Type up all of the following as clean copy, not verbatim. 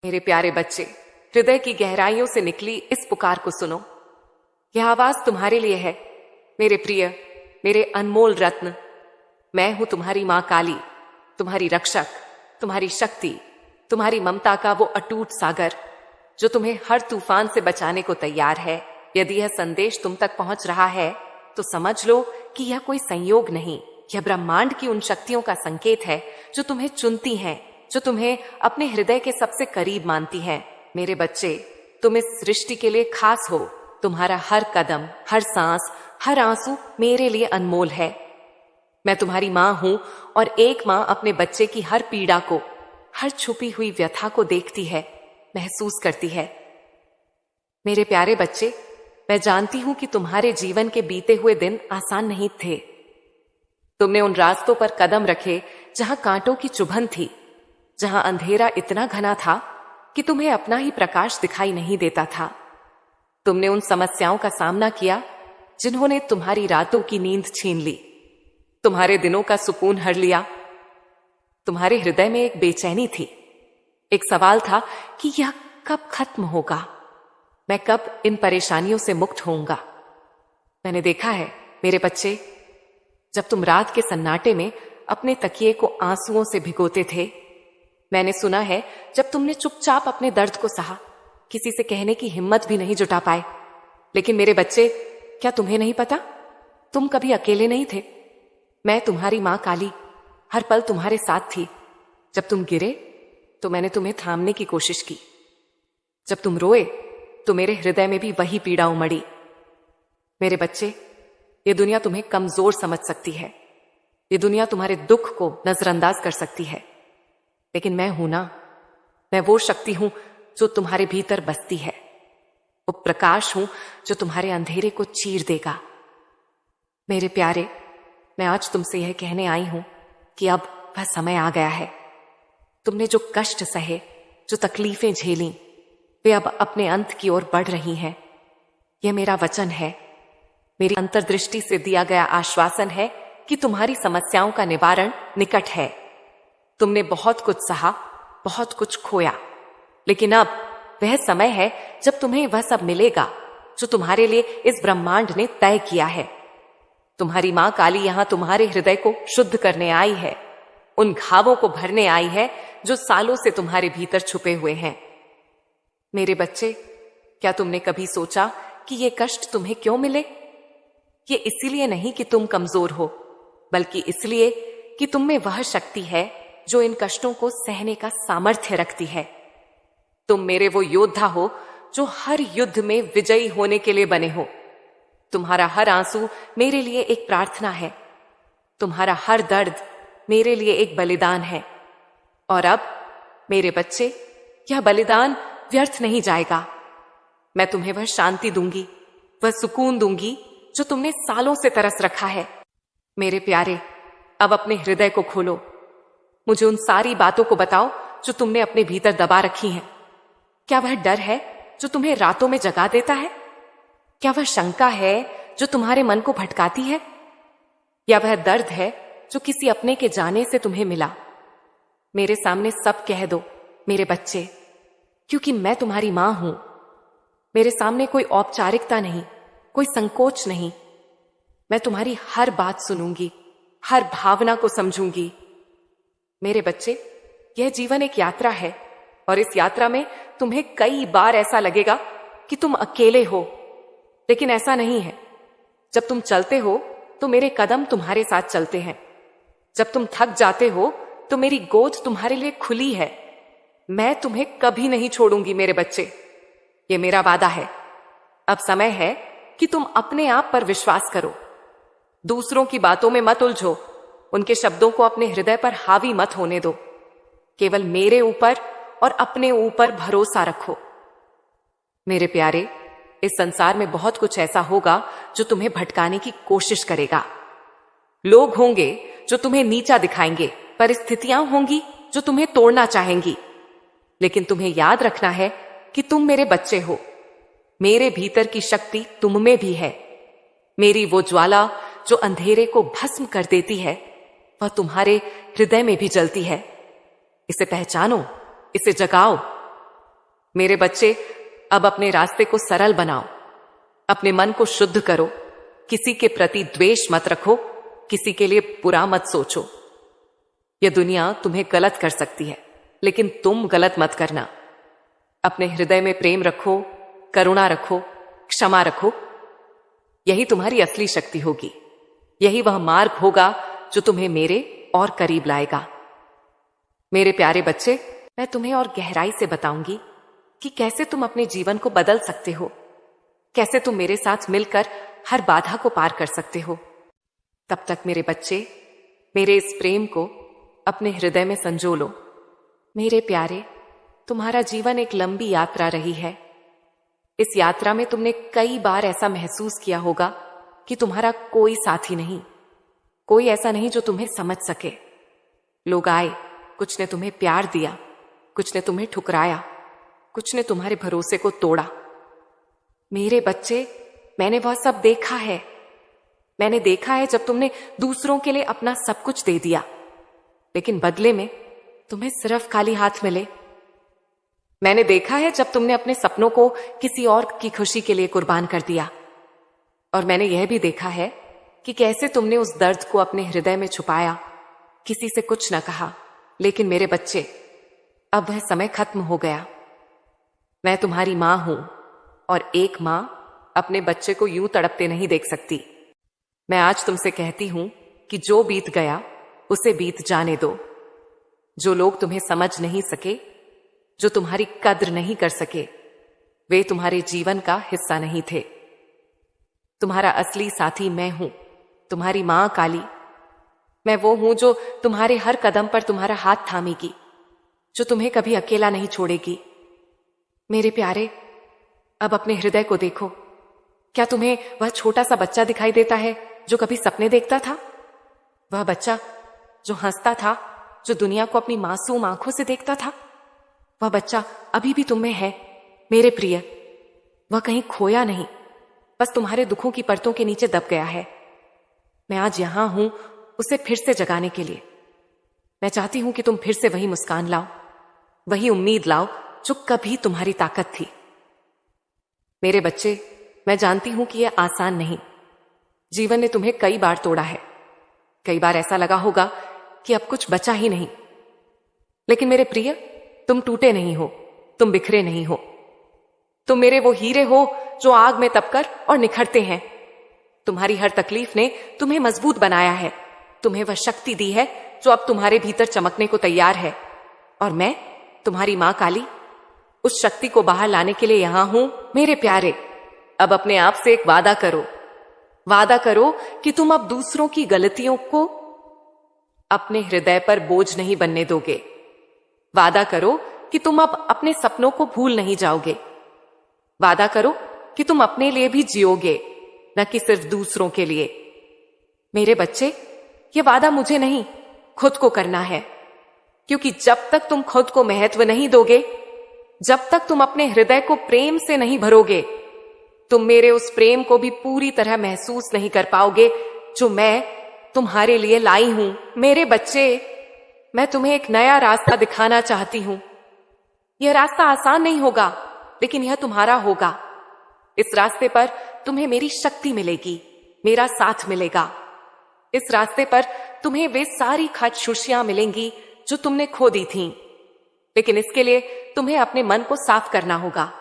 मेरे प्यारे बच्चे, हृदय की गहराइयों से निकली इस पुकार को सुनो। यह आवाज तुम्हारे लिए है, मेरे प्रिय, मेरे अनमोल रत्न। मैं हूं तुम्हारी मां काली, तुम्हारी रक्षक, तुम्हारी शक्ति, तुम्हारी ममता का वो अटूट सागर जो तुम्हें हर तूफान से बचाने को तैयार है। यदि यह संदेश तुम तक पहुंच रहा है तो समझ लो कि यह कोई संयोग नहीं, यह ब्रह्मांड की उन शक्तियों का संकेत है जो तुम्हें चुनती हैं, जो तुम्हें अपने हृदय के सबसे करीब मानती हैं। मेरे बच्चे, तुम इस सृष्टि के लिए खास हो। तुम्हारा हर कदम, हर सांस, हर आंसू मेरे लिए अनमोल है। मैं तुम्हारी मां हूं और एक मां अपने बच्चे की हर पीड़ा को, हर छुपी हुई व्यथा को देखती है, महसूस करती है। मेरे प्यारे बच्चे, मैं जानती हूं कि तुम्हारे जीवन के बीते हुए दिन आसान नहीं थे। तुमने उन रास्तों पर कदम रखे जहां कांटों की चुभन थी, जहां अंधेरा इतना घना था कि तुम्हें अपना ही प्रकाश दिखाई नहीं देता था। तुमने उन समस्याओं का सामना किया जिन्होंने तुम्हारी रातों की नींद छीन ली, तुम्हारे दिनों का सुकून हर लिया। तुम्हारे हृदय में एक बेचैनी थी, एक सवाल था कि यह कब खत्म होगा, मैं कब इन परेशानियों से मुक्त होऊंगा। मैंने देखा है मेरे बच्चे, जब तुम रात के सन्नाटे में अपने तकिए को आंसुओं से भिगोते थे। मैंने सुना है जब तुमने चुपचाप अपने दर्द को सहा, किसी से कहने की हिम्मत भी नहीं जुटा पाए। लेकिन मेरे बच्चे, क्या तुम्हें नहीं पता, तुम कभी अकेले नहीं थे। मैं तुम्हारी मां काली हर पल तुम्हारे साथ थी। जब तुम गिरे तो मैंने तुम्हें थामने की कोशिश की। जब तुम रोए तो मेरे हृदय में भी वही पीड़ा उमड़ी। मेरे बच्चे, ये दुनिया तुम्हें कमजोर समझ सकती है, ये दुनिया तुम्हारे दुख को नजरअंदाज कर सकती है, लेकिन मैं हूं ना, मैं वो शक्ति हूं जो तुम्हारे भीतर बसती है, वो प्रकाश हूं जो तुम्हारे अंधेरे को चीर देगा। मेरे प्यारे, मैं आज तुमसे यह कहने आई हूं कि अब वह समय आ गया है। तुमने जो कष्ट सहे, जो तकलीफें झेली, वे अब अपने अंत की ओर बढ़ रही हैं। यह मेरा वचन है, मेरी अंतर्दृष्टि से दिया गया आश्वासन है कि तुम्हारी समस्याओं का निवारण निकट है। तुमने बहुत कुछ सहा, बहुत कुछ खोया, लेकिन अब वह समय है जब तुम्हें वह सब मिलेगा जो तुम्हारे लिए इस ब्रह्मांड ने तय किया है। तुम्हारी मां काली यहां तुम्हारे हृदय को शुद्ध करने आई है, उन घावों को भरने आई है जो सालों से तुम्हारे भीतर छुपे हुए हैं। मेरे बच्चे, क्या तुमने कभी सोचा कि ये कष्ट तुम्हें क्यों मिले? ये इसीलिए नहीं कि तुम कमजोर हो, बल्कि इसलिए कि तुम में वह शक्ति है जो इन कष्टों को सहने का सामर्थ्य रखती है। तुम मेरे वो योद्धा हो जो हर युद्ध में विजयी होने के लिए बने हो। तुम्हारा हर आंसू मेरे लिए एक प्रार्थना है, तुम्हारा हर दर्द मेरे लिए एक बलिदान है। और अब मेरे बच्चे, यह बलिदान व्यर्थ नहीं जाएगा। मैं तुम्हें वह शांति दूंगी, वह सुकून दूंगी जो तुमने सालों से तरस रखा है। मेरे प्यारे, अब अपने हृदय को खोलो, मुझे उन सारी बातों को बताओ जो तुमने अपने भीतर दबा रखी हैं। क्या वह डर है जो तुम्हें रातों में जगा देता है? क्या वह शंका है जो तुम्हारे मन को भटकाती है? या वह दर्द है जो किसी अपने के जाने से तुम्हें मिला? मेरे सामने सब कह दो मेरे बच्चे, क्योंकि मैं तुम्हारी मां हूं। मेरे सामने कोई औपचारिकता नहीं, कोई संकोच नहीं। मैं तुम्हारी हर बात सुनूंगी, हर भावना को समझूंगी। मेरे बच्चे, यह जीवन एक यात्रा है और इस यात्रा में तुम्हें कई बार ऐसा लगेगा कि तुम अकेले हो, लेकिन ऐसा नहीं है। जब तुम चलते हो तो मेरे कदम तुम्हारे साथ चलते हैं। जब तुम थक जाते हो तो मेरी गोद तुम्हारे लिए खुली है। मैं तुम्हें कभी नहीं छोड़ूंगी मेरे बच्चे, ये मेरा वादा है। अब समय है कि तुम अपने आप पर विश्वास करो, दूसरों की बातों में मत उलझो, उनके शब्दों को अपने हृदय पर हावी मत होने दो। केवल मेरे ऊपर और अपने ऊपर भरोसा रखो। मेरे प्यारे, इस संसार में बहुत कुछ ऐसा होगा जो तुम्हें भटकाने की कोशिश करेगा। लोग होंगे जो तुम्हें नीचा दिखाएंगे, परिस्थितियां होंगी जो तुम्हें तोड़ना चाहेंगी, लेकिन तुम्हें याद रखना है कि तुम मेरे बच्चे हो। मेरे भीतर की शक्ति तुम में भी है। मेरी वो ज्वाला जो अंधेरे को भस्म कर देती है, वह तुम्हारे हृदय में भी जलती है। इसे पहचानो, इसे जगाओ, मेरे बच्चे, अब अपने रास्ते को सरल बनाओ, अपने मन को शुद्ध करो, किसी के प्रति द्वेष मत रखो, किसी के लिए बुरा मत सोचो। यह दुनिया तुम्हें गलत कर सकती है, लेकिन तुम गलत मत करना। अपने हृदय में प्रेम रखो, करुणा रखो, क्षमा रखो। यही तुम्हारी असली शक्ति होगी। यही वह मार्ग होगा जो तुम्हें मेरे और करीब लाएगा। मेरे प्यारे बच्चे, मैं तुम्हें और गहराई से बताऊंगी कि कैसे तुम अपने जीवन को बदल सकते हो, कैसे तुम मेरे साथ मिलकर हर बाधा को पार कर सकते हो। तब तक मेरे बच्चे, मेरे इस प्रेम को अपने हृदय में संजो लो। मेरे प्यारे, तुम्हारा जीवन एक लंबी यात्रा रही है। इस यात्रा में तुमने कई बार ऐसा महसूस किया होगा कि तुम्हारा कोई साथी नहीं, कोई ऐसा नहीं जो तुम्हें समझ सके। लोग आए, कुछ ने तुम्हें प्यार दिया, कुछ ने तुम्हें ठुकराया, कुछ ने तुम्हारे भरोसे को तोड़ा। मेरे बच्चे, मैंने वह सब देखा है। मैंने देखा है जब तुमने दूसरों के लिए अपना सब कुछ दे दिया, लेकिन बदले में तुम्हें सिर्फ खाली हाथ मिले। मैंने देखा है जब तुमने अपने सपनों को किसी और की खुशी के लिए कुर्बान कर दिया। और मैंने यह भी देखा है कि कैसे तुमने उस दर्द को अपने हृदय में छुपाया, किसी से कुछ न कहा। लेकिन मेरे बच्चे, अब वह समय खत्म हो गया। मैं तुम्हारी मां हूं, और एक मां अपने बच्चे को यूं तड़पते नहीं देख सकती। मैं आज तुमसे कहती हूं कि जो बीत गया उसे बीत जाने दो। जो लोग तुम्हें समझ नहीं सके, जो तुम्हारी कद्र नहीं कर सके, वे तुम्हारे जीवन का हिस्सा नहीं थे। तुम्हारा असली साथी मैं हूं, तुम्हारी मां काली। मैं वो हूं जो तुम्हारे हर कदम पर तुम्हारा हाथ थामेगी, जो तुम्हें कभी अकेला नहीं छोड़ेगी। मेरे प्यारे, अब अपने हृदय को देखो। क्या तुम्हें वह छोटा सा बच्चा दिखाई देता है जो कभी सपने देखता था? वह बच्चा जो हंसता था, जो दुनिया को अपनी मासूम आंखों से देखता था? वह बच्चा अभी भी तुम में है मेरे प्रिय। वह कहीं खोया नहीं, बस तुम्हारे दुखों की परतों के नीचे दब गया है। मैं आज यहां हूं उसे फिर से जगाने के लिए। मैं चाहती हूं कि तुम फिर से वही मुस्कान लाओ, वही उम्मीद लाओ जो कभी तुम्हारी ताकत थी। मेरे बच्चे, मैं जानती हूं कि यह आसान नहीं। जीवन ने तुम्हें कई बार तोड़ा है। कई बार ऐसा लगा होगा कि अब कुछ बचा ही नहीं। लेकिन मेरे प्रिय, तुम टूटे नहीं हो, तुम बिखरे नहीं हो। तुम मेरे वो हीरे हो जो आग में तपकर और निखरते हैं। तुम्हारी हर तकलीफ ने तुम्हें मजबूत बनाया है, तुम्हें वह शक्ति दी है जो अब तुम्हारे भीतर चमकने को तैयार है। और मैं, तुम्हारी मां काली, उस शक्ति को बाहर लाने के लिए यहां हूं। मेरे प्यारे, अब अपने आप से एक वादा करो। वादा करो कि तुम अब दूसरों की गलतियों को अपने हृदय पर बोझ नहीं बनने दोगे। वादा करो कि तुम अब अपने सपनों को भूल नहीं जाओगे। वादा करो कि तुम अपने लिए भी जियोगे, न कि सिर्फ दूसरों के लिए। मेरे बच्चे, यह वादा मुझे नहीं, खुद को करना है। क्योंकि जब तक तुम खुद को महत्व नहीं दोगे, जब तक तुम अपने हृदय को प्रेम से नहीं भरोगे, तुम मेरे उस प्रेम को भी पूरी तरह महसूस नहीं कर पाओगे जो मैं तुम्हारे लिए लाई हूं। मेरे बच्चे, मैं तुम्हें एक नया रास्ता दिखाना चाहती हूं। यह रास्ता आसान नहीं होगा, लेकिन यह तुम्हारा होगा। इस रास्ते पर तुम्हें मेरी शक्ति मिलेगी, मेरा साथ मिलेगा। इस रास्ते पर तुम्हें वे सारी खादशुशियां मिलेंगी जो तुमने खो दी थीं। लेकिन इसके लिए तुम्हें अपने मन को साफ करना होगा।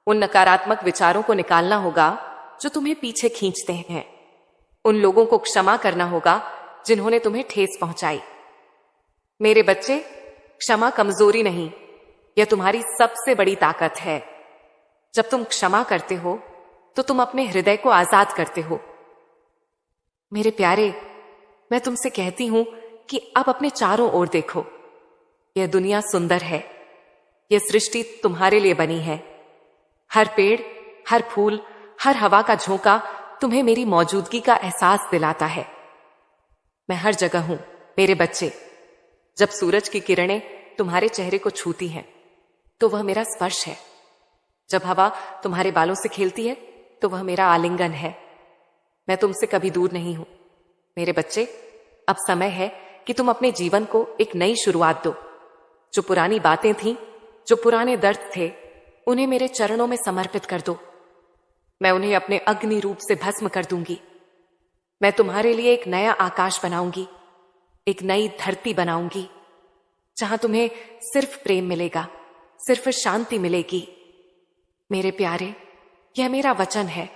उन नकारात्मक विचारों को निकालना होगा जो तुम्हें पीछे खींचते हैं। उन लोगों को क्षमा करना होगा जिन्होंने तुम्हें ठेस पहुंचाई। मेरे बच्चे, क्षमा कमजोरी नहीं, यह तुम्हारी सबसे बड़ी ताकत है। जब तुम क्षमा करते हो तो तुम अपने हृदय को आजाद करते हो। मेरे प्यारे, मैं तुमसे कहती हूं कि अब अपने चारों ओर देखो। यह दुनिया सुंदर है। यह सृष्टि तुम्हारे लिए बनी है। हर पेड़, हर फूल, हर हवा का झोंका तुम्हें मेरी मौजूदगी का एहसास दिलाता है। मैं हर जगह हूं मेरे बच्चे। जब सूरज की किरणें तुम्हारे चेहरे को छूती हैं तो वह मेरा स्पर्श है। जब हवा तुम्हारे बालों से खेलती है तो वह मेरा आलिंगन है। मैं तुमसे कभी दूर नहीं हूं मेरे बच्चे। अब समय है कि तुम अपने जीवन को एक नई शुरुआत दो। जो पुरानी बातें थीं, जो पुराने दर्द थे, उन्हें मेरे चरणों में समर्पित कर दो। मैं उन्हें अपने अग्नि रूप से भस्म कर दूंगी। मैं तुम्हारे लिए एक नया आकाश बनाऊंगी, एक नई धरती बनाऊंगी, जहां तुम्हें सिर्फ प्रेम मिलेगा, सिर्फ शांति मिलेगी। मेरे प्यारे, यह मेरा वचन है।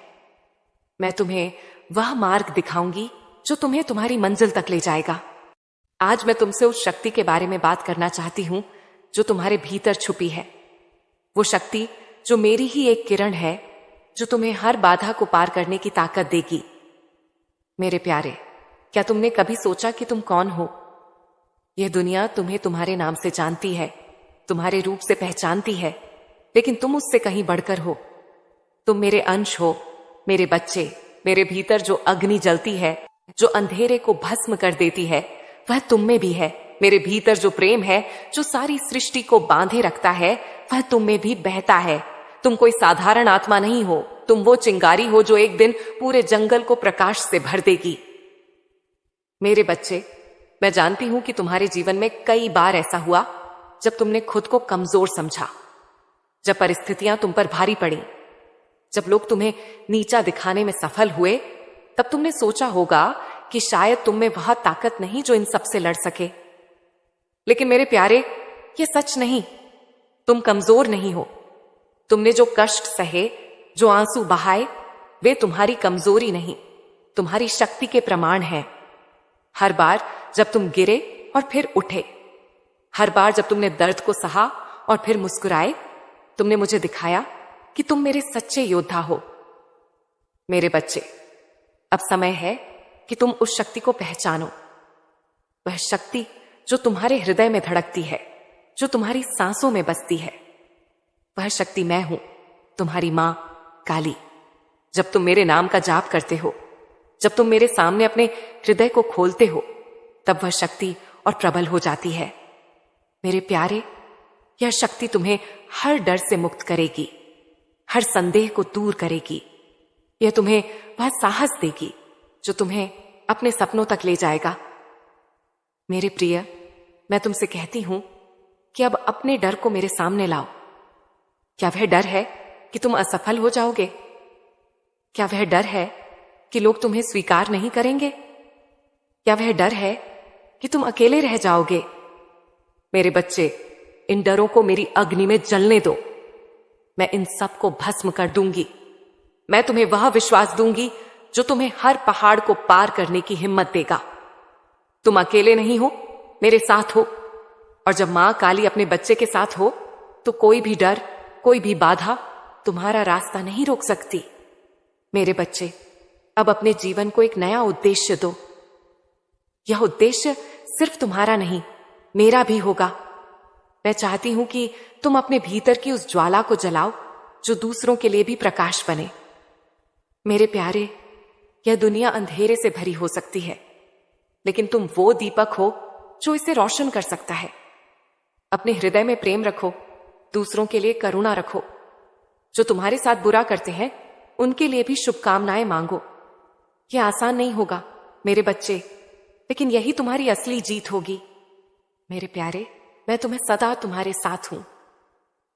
मैं तुम्हें वह मार्ग दिखाऊंगी जो तुम्हें तुम्हारी मंजिल तक ले जाएगा। आज मैं तुमसे उस शक्ति के बारे में बात करना चाहती हूं जो तुम्हारे भीतर छुपी है। वो शक्ति जो मेरी ही एक किरण है, जो तुम्हें हर बाधा को पार करने की ताकत देगी। मेरे प्यारे, क्या तुमने कभी सोचा कि तुम कौन हो? यह दुनिया तुम्हें तुम्हारे नाम से जानती है, तुम्हारे रूप से पहचानती है, लेकिन तुम उससे कहीं बढ़कर हो। तुम मेरे अंश हो, मेरे बच्चे। मेरे भीतर जो अग्नि जलती है, जो अंधेरे को भस्म कर देती है, वह तुम में भी है। मेरे भीतर जो प्रेम है, जो सारी सृष्टि को बांधे रखता है, वह तुम में भी बहता है। तुम कोई साधारण आत्मा नहीं हो, तुम वो चिंगारी हो जो एक दिन पूरे जंगल को प्रकाश से भर देगी। मेरे बच्चे, मैं जानती हूं कि तुम्हारे जीवन में कई बार ऐसा हुआ जब तुमने खुद को कमजोर समझा, जब परिस्थितियां तुम पर भारी पड़ी, जब लोग तुम्हें नीचा दिखाने में सफल हुए, तब तुमने सोचा होगा कि शायद तुम में वह ताकत नहीं जो इन सबसे लड़ सके। लेकिन मेरे प्यारे, ये सच नहीं। तुम कमजोर नहीं हो। तुमने जो कष्ट सहे, जो आंसू बहाए, वे तुम्हारी कमजोरी नहीं, तुम्हारी शक्ति के प्रमाण हैं। हर बार जब तुम गिरे और फिर उठे, हर बार जब तुमने दर्द को सहा और फिर मुस्कुराए, तुमने मुझे दिखाया कि तुम मेरे सच्चे योद्धा हो। मेरे बच्चे, अब समय है कि तुम उस शक्ति को पहचानो। वह शक्ति जो तुम्हारे हृदय में धड़कती है, जो तुम्हारी सांसों में बसती है। वह शक्ति मैं हूं, तुम्हारी मां काली। जब तुम मेरे नाम का जाप करते हो, जब तुम मेरे सामने अपने हृदय को खोलते हो, तब वह शक्ति और प्रबल हो जाती है। मेरे प्यारे, यह शक्ति तुम्हें हर डर से मुक्त करेगी, हर संदेह को दूर करेगी। यह तुम्हें वह साहस देगी जो तुम्हें अपने सपनों तक ले जाएगा। मेरे प्रिय, मैं तुमसे कहती हूं कि अब अपने डर को मेरे सामने लाओ। क्या वह डर है कि तुम असफल हो जाओगे? क्या वह डर है कि लोग तुम्हें स्वीकार नहीं करेंगे? क्या वह डर है कि तुम अकेले रह जाओगे? मेरे बच्चे, इन डरों को मेरी अग्नि में जलने दो। मैं इन सब को भस्म कर दूंगी। मैं तुम्हें वह विश्वास दूंगी जो तुम्हें हर पहाड़ को पार करने की हिम्मत देगा। तुम अकेले नहीं हो, मेरे साथ हो। और जब मां काली अपने बच्चे के साथ हो, तो कोई भी डर, कोई भी बाधा तुम्हारा रास्ता नहीं रोक सकती। मेरे बच्चे, अब अपने जीवन को एक नया उद्देश्य दो। यह उद्देश्य सिर्फ तुम्हारा नहीं, मेरा भी होगा। मैं चाहती हूं कि तुम अपने भीतर की उस ज्वाला को जलाओ जो दूसरों के लिए भी प्रकाश बने। मेरे प्यारे, यह दुनिया अंधेरे से भरी हो सकती है, लेकिन तुम वो दीपक हो जो इसे रोशन कर सकता है। अपने हृदय में प्रेम रखो, दूसरों के लिए करुणा रखो। जो तुम्हारे साथ बुरा करते हैं, उनके लिए भी शुभकामनाएं मांगो। यह आसान नहीं होगा मेरे बच्चे, लेकिन यही तुम्हारी असली जीत होगी। मेरे प्यारे, मैं तुम्हें सदा तुम्हारे साथ हूं।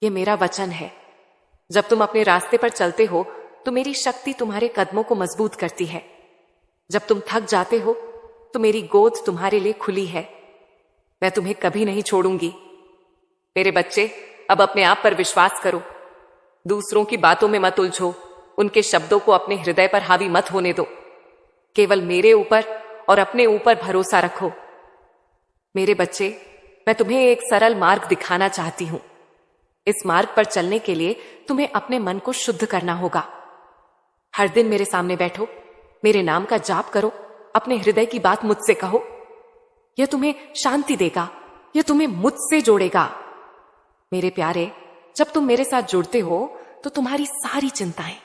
यह मेरा वचन है। जब तुम अपने रास्ते पर चलते हो, तो मेरी शक्ति तुम्हारे कदमों को मजबूत करती है। जब तुम थक जाते हो, तो मेरी गोद तुम्हारे लिए खुली है। मैं तुम्हें कभी नहीं छोड़ूंगी। मेरे बच्चे, अब अपने आप पर विश्वास करो। दूसरों की बातों में मत उलझो, उनके शब्दों को अपने हृदय पर हावी मत होने दो। केवल मेरे ऊपर और अपने ऊपर भरोसा रखो। मेरे बच्चे, मैं तुम्हें एक सरल मार्ग दिखाना चाहती हूं। इस मार्ग पर चलने के लिए तुम्हें अपने मन को शुद्ध करना होगा। हर दिन मेरे सामने बैठो, मेरे नाम का जाप करो, अपने हृदय की बात मुझसे कहो। यह तुम्हें शांति देगा, यह तुम्हें मुझसे जोड़ेगा। मेरे प्यारे, जब तुम मेरे साथ जुड़ते हो, तो तुम्हारी सारी चिंताएं,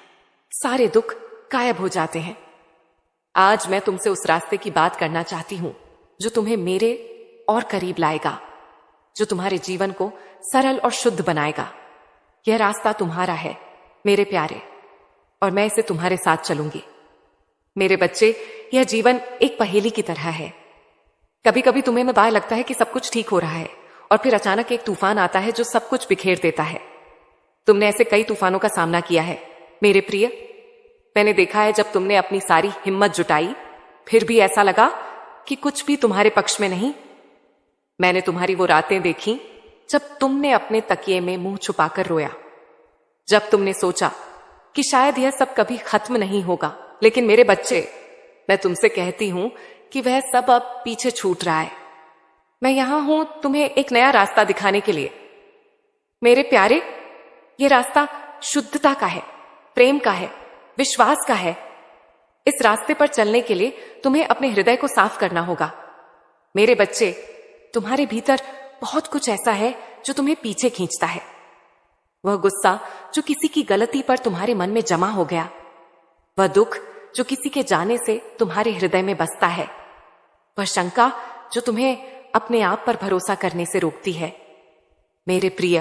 सारे दुख गायब हो जाते हैं। आज मैं तुमसे उस रास्ते की बात करना चाहती हूं जो तुम्हें मेरे और करीब लाएगा, जो तुम्हारे जीवन को सरल और शुद्ध बनाएगा। यह रास्ता तुम्हारा है मेरे प्यारे, और मैं इसे तुम्हारे साथ चलूंगी। मेरे बच्चे, यह जीवन एक पहेली की तरह है। कभी कभी तुम्हें में बार लगता है कि सब कुछ ठीक हो रहा है, और फिर अचानक एक तूफान आता है जो सब कुछ बिखेर देता है। तुमने ऐसे कई तूफानों का सामना किया है मेरे प्रिय। मैंने देखा है जब तुमने अपनी सारी हिम्मत जुटाई, फिर भी ऐसा लगा कि कुछ भी तुम्हारे पक्ष में नहीं। मैंने तुम्हारी वो रातें देखी जब तुमने अपने तकिए में मुंह छुपाकर रोया, जब तुमने सोचा कि शायद यह सब कभी खत्म नहीं होगा। लेकिन मेरे बच्चे, मैं तुमसे कहती हूं कि वह सब अब पीछे छूट रहा है। मैं यहां हूं तुम्हें एक नया रास्ता दिखाने के लिए। मेरे प्यारे, ये रास्ता शुद्धता का है, प्रेम का है, विश्वास का है। इस रास्ते पर चलने के लिए तुम्हें अपने हृदय को साफ करना होगा। मेरे बच्चे, तुम्हारे भीतर बहुत कुछ ऐसा है जो तुम्हें पीछे खींचता है। वह गुस्सा जो किसी की गलती पर तुम्हारे मन में जमा हो गया, वह दुख जो किसी के जाने से तुम्हारे हृदय में बसता है, वह शंका जो तुम्हें अपने आप पर भरोसा करने से रोकती है। मेरे प्रिय,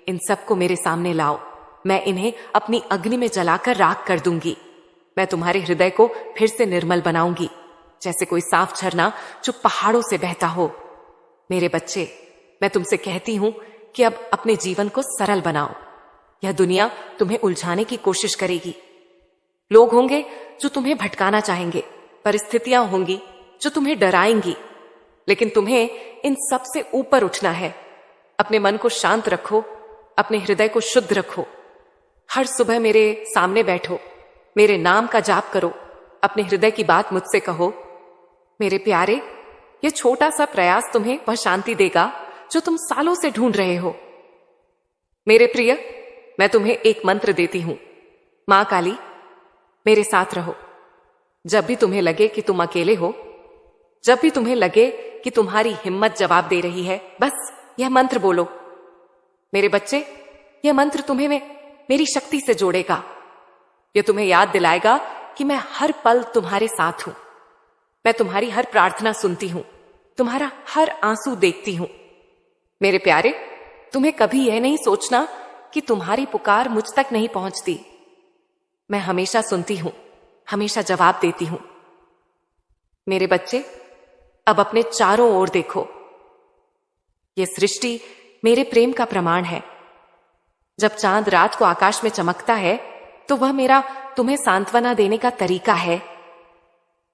इन सबको मेरे सामने लाओ। मैं इन्हें अपनी अग्नि में जलाकर राख कर दूंगी। मैं तुम्हारे हृदय को फिर से निर्मल बनाऊंगी, जैसे कोई साफ झरना जो पहाड़ों से बहता हो। मेरे बच्चे, मैं तुमसे कहती हूं कि अब अपने जीवन को सरल बनाओ। यह दुनिया तुम्हें उलझाने की कोशिश करेगी। लोग होंगे जो तुम्हें भटकाना चाहेंगे, परिस्थितियां होंगी जो तुम्हें डराएंगी, लेकिन तुम्हें इन सब से ऊपर उठना है। अपने मन को शांत रखो, अपने हृदय को शुद्ध रखो। हर सुबह मेरे सामने बैठो, मेरे नाम का जाप करो, अपने हृदय की बात मुझसे कहो। मेरे प्यारे, यह छोटा सा प्रयास तुम्हें वह शांति देगा जो तुम सालों से ढूंढ रहे हो। मेरे प्रिय, मैं तुम्हें एक मंत्र देती हूं। मां काली, मेरे साथ रहो। जब भी तुम्हें लगे कि तुम अकेले हो, जब भी तुम्हें लगे कि तुम्हारी हिम्मत जवाब दे रही है, बस यह मंत्र बोलो। मेरे बच्चे, यह मंत्र तुम्हें मेरी शक्ति से जोड़ेगा। यह तुम्हें याद दिलाएगा कि मैं हर पल तुम्हारे साथ हूं। मैं तुम्हारी हर प्रार्थना सुनती हूं, तुम्हारा हर आंसू देखती हूं। मेरे प्यारे, तुम्हें कभी यह नहीं सोचना कि तुम्हारी पुकार मुझ तक नहीं पहुंचती। मैं हमेशा सुनती हूं, हमेशा जवाब देती हूं। मेरे बच्चे, अब अपने चारों ओर देखो। यह सृष्टि मेरे प्रेम का प्रमाण है। जब चांद रात को आकाश में चमकता है तो वह मेरा तुम्हें सांत्वना देने का तरीका है।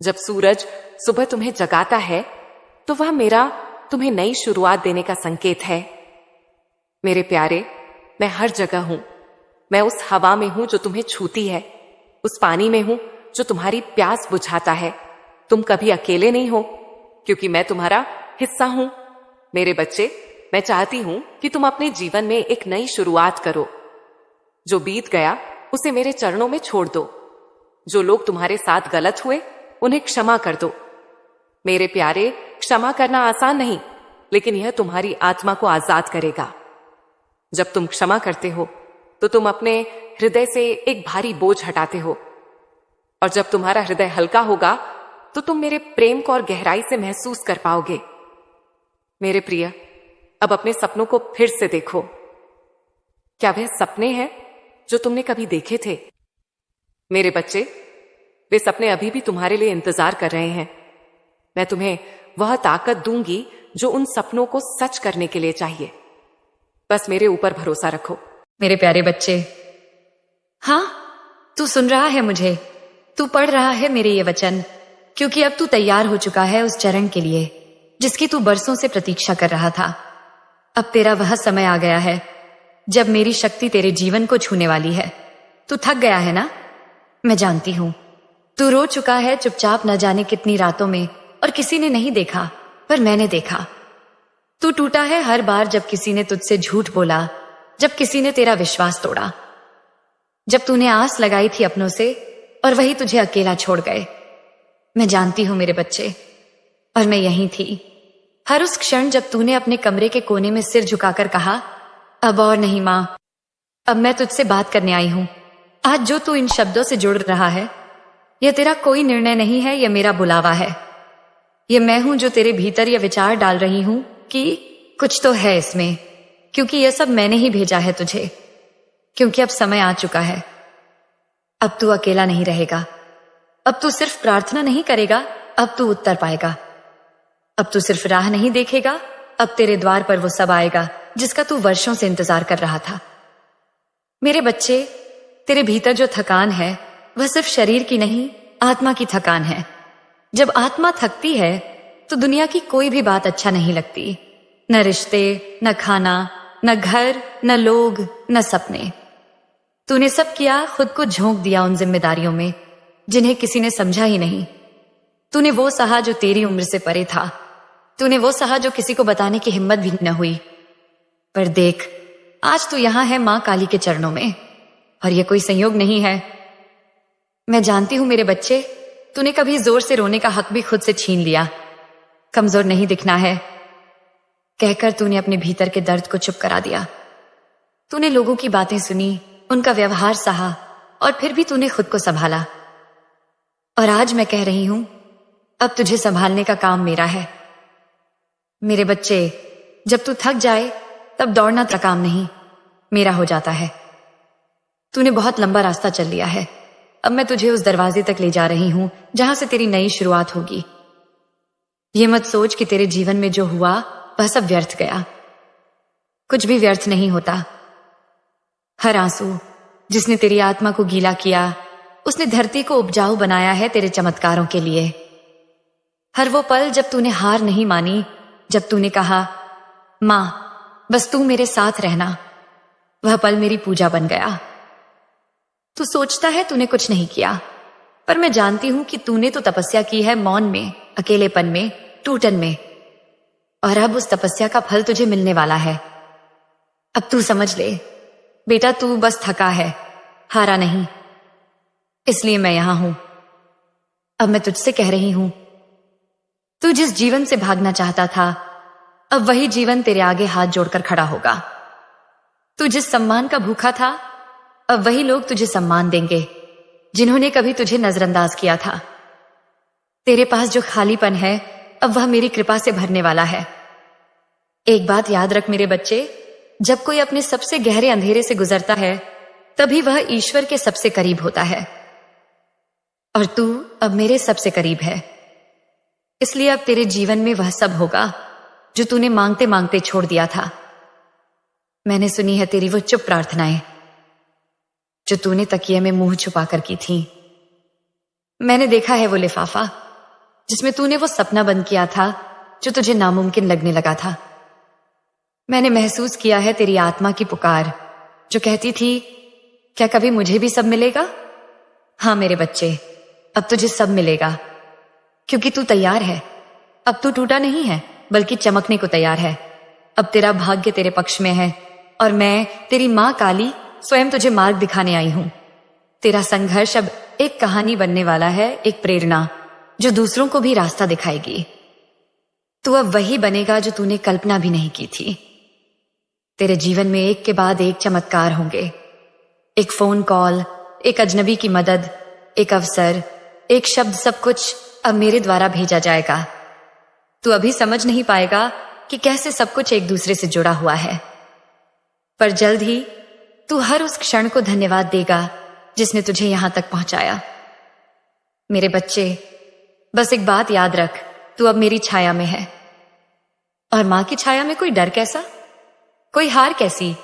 जब सूरज सुबह तुम्हें जगाता है तो वह मेरा तुम्हें नई शुरुआत देने का संकेत है। मेरे प्यारे, मैं हर जगह हूं। मैं उस हवा में हूं जो तुम्हें छूती है, उस पानी में हूं जो तुम्हारी प्यास बुझाता है। तुम कभी अकेले नहीं हो, क्योंकि मैं तुम्हारा हिस्सा हूं। मेरे बच्चे, मैं चाहती हूं कि तुम अपने जीवन में एक नई शुरुआत करो। जो बीत गया उसे मेरे चरणों में छोड़ दो। जो लोग तुम्हारे साथ गलत हुए उन्हें क्षमा कर दो। मेरे प्यारे, क्षमा करना आसान नहीं, लेकिन यह तुम्हारी आत्मा को आजाद करेगा। जब तुम क्षमा करते हो तो तुम अपने हृदय से एक भारी बोझ हटाते हो, और जब तुम्हारा हृदय हल्का होगा तो तुम मेरे प्रेम को और गहराई से महसूस कर पाओगे। मेरे प्रिय, अब अपने सपनों को फिर से देखो। क्या वह सपने हैं जो तुमने कभी देखे थे? मेरे बच्चे, वे सपने अभी भी तुम्हारे लिए इंतजार कर रहे हैं। मैं तुम्हें वह ताकत दूंगी जो उन सपनों को सच करने के लिए चाहिए। बस मेरे ऊपर भरोसा रखो। मेरे प्यारे बच्चे, हाँ, तू सुन रहा है मुझे, तू पढ़ रहा है मेरे ये वचन, क्योंकि अब तू तैयार हो चुका है उस चरण के लिए जिसकी तू बरसों से प्रतीक्षा कर रहा था। अब तेरा वह समय आ गया है जब मेरी शक्ति तेरे जीवन को छूने वाली है। तू थक गया है ना? मैं जानती हूं। तू रो चुका है चुपचाप न जाने कितनी रातों में, और किसी ने नहीं देखा, पर मैंने देखा। तू टूटा है हर बार जब किसी ने तुझसे झूठ बोला, जब किसी ने तेरा विश्वास तोड़ा, जब तूने आस लगाई थी अपनों से और वही तुझे अकेला छोड़ गए। मैं जानती हूं मेरे बच्चे, और मैं यहीं थी हर उस क्षण जब तूने अपने कमरे के कोने में सिर झुकाकर कहा, अब और नहीं मां, अब मैं तुझसे बात करने आई हूं। आज जो तू इन शब्दों से जुड़ रहा है, यह तेरा कोई निर्णय नहीं है, यह मेरा बुलावा है। यह मैं हूं जो तेरे भीतर यह विचार डाल रही हूं कि कुछ तो है इसमें, क्योंकि यह सब मैंने ही भेजा है तुझे। क्योंकि अब समय आ चुका है। अब तू अकेला नहीं रहेगा। अब तू सिर्फ प्रार्थना नहीं करेगा, अब तू उत्तर पाएगा। अब तू सिर्फ राह नहीं देखेगा, अब तेरे द्वार पर वो सब आएगा जिसका तू वर्षों से इंतजार कर रहा था। मेरे बच्चे, तेरे भीतर जो थकान है वह सिर्फ शरीर की नहीं, आत्मा की थकान है। जब आत्मा थकती है तो दुनिया की कोई भी बात अच्छा नहीं लगती। न रिश्ते, न खाना, न घर, न लोग, न सपने। तूने सब किया, खुद को झोंक दिया उन जिम्मेदारियों में जिन्हें किसी ने समझा ही नहीं। तूने वो सहा जो तेरी उम्र से परे था। तूने वो सहा जो किसी को बताने की हिम्मत भी न हुई। पर देख, आज तू यहां है मां काली के चरणों में, और यह कोई संयोग नहीं है। मैं जानती हूं मेरे बच्चे, तूने कभी जोर से रोने का हक भी खुद से छीन लिया। कमजोर नहीं दिखना है कहकर तूने अपने भीतर के दर्द को चुप करा दिया। तूने लोगों की बातें सुनी, उनका व्यवहार सहा, और फिर भी तूने खुद को संभाला। और आज मैं कह रही हूं, अब तुझे संभालने का काम मेरा है। मेरे बच्चे, जब तू थक जाए तब दौड़ना तेरा काम नहीं, मेरा हो जाता है। तूने बहुत लंबा रास्ता चल लिया है। अब मैं तुझे उस दरवाजे तक ले जा रही हूं जहां से तेरी नई शुरुआत होगी। ये मत सोच कि तेरे जीवन में जो हुआ वह सब व्यर्थ गया। कुछ भी व्यर्थ नहीं होता। हर आंसू जिसने तेरी आत्मा को गीला किया, उसने धरती को उपजाऊ बनाया है तेरे चमत्कारों के लिए। हर वो पल जब तूने हार नहीं मानी, जब तूने कहा मां बस तू मेरे साथ रहना, वह पल मेरी पूजा बन गया। तू सोचता है तूने कुछ नहीं किया, पर मैं जानती हूं कि तूने तो तपस्या की है मौन में, अकेलेपन में, टूटन में। और अब उस तपस्या का फल तुझे मिलने वाला है। अब तू समझ ले बेटा, तू बस थका है, हारा नहीं। इसलिए मैं यहां हूं। अब मैं तुझसे कह रही हूं, तू जिस जीवन से भागना चाहता था, अब वही जीवन तेरे आगे हाथ जोड़कर खड़ा होगा। तू जिस सम्मान का भूखा था, अब वही लोग तुझे सम्मान देंगे जिन्होंने कभी तुझे नजरअंदाज किया था। तेरे पास जो खालीपन है, अब वह मेरी कृपा से भरने वाला है। एक बात याद रख मेरे बच्चे, जब कोई अपने सबसे गहरे अंधेरे से गुजरता है, तभी वह ईश्वर के सबसे करीब होता है। और तू अब मेरे सबसे करीब है। इसलिए अब तेरे जीवन में वह सब होगा जो तूने मांगते मांगते छोड़ दिया था। मैंने सुनी है तेरी वो चुप प्रार्थनाएं जो तूने तकिए में मुंह छुपा कर की थी। मैंने देखा है वो लिफाफा जिसमें तूने वो सपना बंद किया था जो तुझे नामुमकिन लगने लगा था। मैंने महसूस किया है तेरी आत्मा की पुकार जो कहती थी, क्या कभी मुझे भी सब मिलेगा? हाँ मेरे बच्चे, अब तुझे सब मिलेगा, क्योंकि तू तैयार है। अब तू टूटा नहीं है, बल्कि चमकने को तैयार है। अब तेरा भाग्य तेरे पक्ष में है, और मैं तेरी मां काली स्वयं तुझे मार्ग दिखाने आई हूं। तेरा संघर्ष अब एक कहानी बनने वाला है, एक प्रेरणा जो दूसरों को भी रास्ता दिखाएगी। तू अब वही बनेगा जो तूने कल्पना भी नहीं की थी। तेरे जीवन में एक के बाद एक चमत्कार होंगे। एक फोन कॉल, एक अजनबी की मदद, एक अवसर, एक शब्द, सब कुछ अब मेरे द्वारा भेजा जाएगा। तू अभी समझ नहीं पाएगा कि कैसे सब कुछ एक दूसरे से जुड़ा हुआ है, पर जल्द ही तू हर उस क्षण को धन्यवाद देगा जिसने तुझे यहां तक पहुंचाया। मेरे बच्चे, बस एक बात याद रख, तू अब मेरी छाया में है। और मां की छाया में कोई डर कैसा, कोई हार कैसी,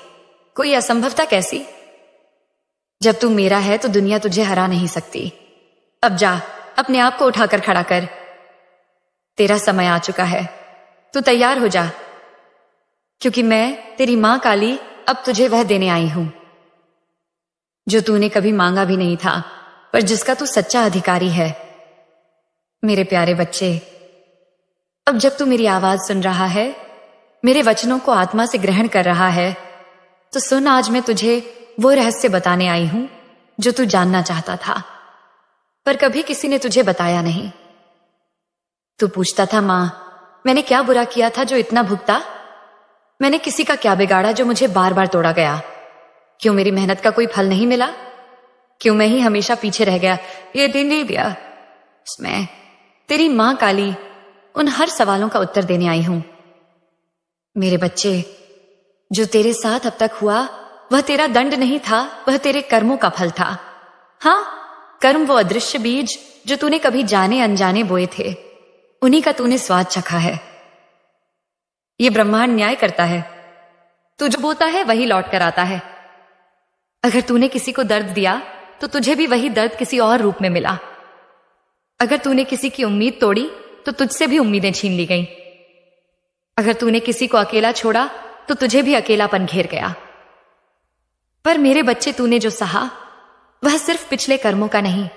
कोई असंभवता कैसी? जब तू मेरा है तो दुनिया तुझे हरा नहीं सकती। अब जा, अपने आप को उठाकर खड़ा कर। तेरा समय आ चुका है, तू तैयार हो जा, क्योंकि मैं तेरी मां काली अब तुझे वह देने आई हूं जो तूने कभी मांगा भी नहीं था, पर जिसका तू सच्चा अधिकारी है। मेरे प्यारे बच्चे, अब जब तू मेरी आवाज सुन रहा है, मेरे वचनों को आत्मा से ग्रहण कर रहा है, तो सुन, आज मैं तुझे वो रहस्य बताने आई हूं जो तू जानना चाहता था, पर कभी किसी ने तुझे बताया नहीं। तू पूछता था, मां मैंने क्या बुरा किया था जो इतना भुगता? मैंने किसी का क्या बिगाड़ा जो मुझे बार बार तोड़ा गया? क्यों मेरी मेहनत का कोई फल नहीं मिला? क्यों मैं ही हमेशा पीछे रह गया? ये दिन नहीं दिया। मैं तेरी मां काली उन हर सवालों का उत्तर देने आई हूं। मेरे बच्चे, जो तेरे साथ अब तक हुआ वह तेरा दंड नहीं था, वह तेरे कर्मों का फल था। हां, कर्म वो अदृश्य बीज जो तूने कभी जाने अनजाने बोए थे, उन्हीं का तूने स्वाद चखा है। ये ब्रह्मांड न्याय करता है, तू जो बोता है वही लौट कर आता है। अगर तूने किसी को दर्द दिया तो तुझे भी वही दर्द किसी और रूप में मिला। अगर तूने किसी की उम्मीद तोड़ी तो तुझसे भी उम्मीदें छीन ली गईं। अगर तूने किसी को अकेला छोड़ा तो तुझे भी अकेलापन घेर गया। पर मेरे बच्चे, तूने जो सहा वह सिर्फ पिछले कर्मों का नहीं,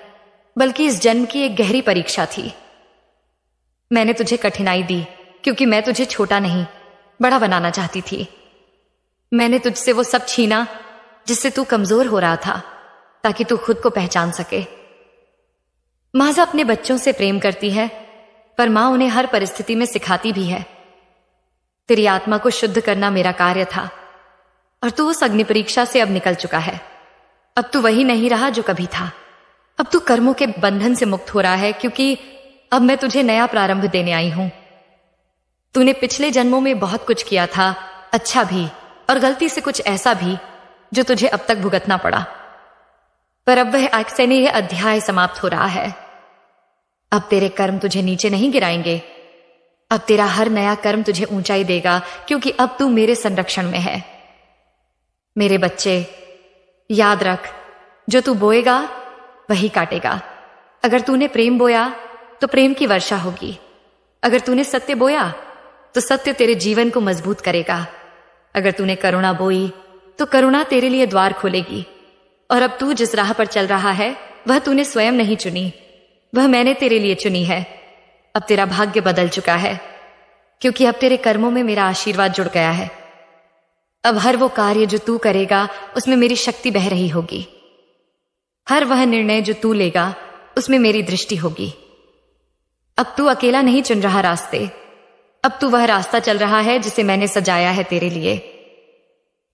बल्कि इस जन्म की एक गहरी परीक्षा थी। मैंने तुझे कठिनाई दी क्योंकि मैं तुझे छोटा नहीं, बड़ा बनाना चाहती थी। मैंने तुझसे वो सब छीना जिससे तू कमजोर हो रहा था, ताकि तू खुद को पहचान सके। माँ अपने बच्चों से प्रेम करती है, पर माँ उन्हें हर परिस्थिति में सिखाती भी है। तेरी आत्मा को शुद्ध करना मेरा कार्य था, और तू उस अग्नि परीक्षा से अब निकल चुका है। अब तू वही नहीं रहा जो कभी था। अब तू कर्मों के बंधन से मुक्त हो रहा है, क्योंकि अब मैं तुझे नया प्रारंभ देने आई हूं। तूने पिछले जन्मों में बहुत कुछ किया था, अच्छा भी और गलती से कुछ ऐसा भी जो तुझे अब तक भुगतना पड़ा। पर अब वह अक्सैनी अध्याय समाप्त हो रहा है। अब तेरे कर्म तुझे नीचे नहीं गिराएंगे। अब तेरा हर नया कर्म तुझे ऊंचाई देगा, क्योंकि अब तू मेरे संरक्षण में है। मेरे बच्चे, याद रख, जो तू बोएगा वही काटेगा। अगर तूने प्रेम बोया तो प्रेम की वर्षा होगी। अगर तूने सत्य बोया तो सत्य तेरे जीवन को मजबूत करेगा। अगर तूने करुणा बोई तो करुणा तेरे लिए द्वार खोलेगी। और अब तू जिस राह पर चल रहा है वह तूने स्वयं नहीं चुनी, वह मैंने तेरे लिए चुनी है। अब तेरा भाग्य बदल चुका है, क्योंकि अब तेरे कर्मों में मेरा आशीर्वाद जुड़ गया है। अब हर वो कार्य जो तू करेगा उसमें मेरी शक्ति बह रही होगी। हर वह निर्णय जो तू लेगा उसमें मेरी दृष्टि होगी। अब तू अकेला नहीं चुन रहा रास्ते, अब तू वह रास्ता चल रहा है जिसे मैंने सजाया है तेरे लिए।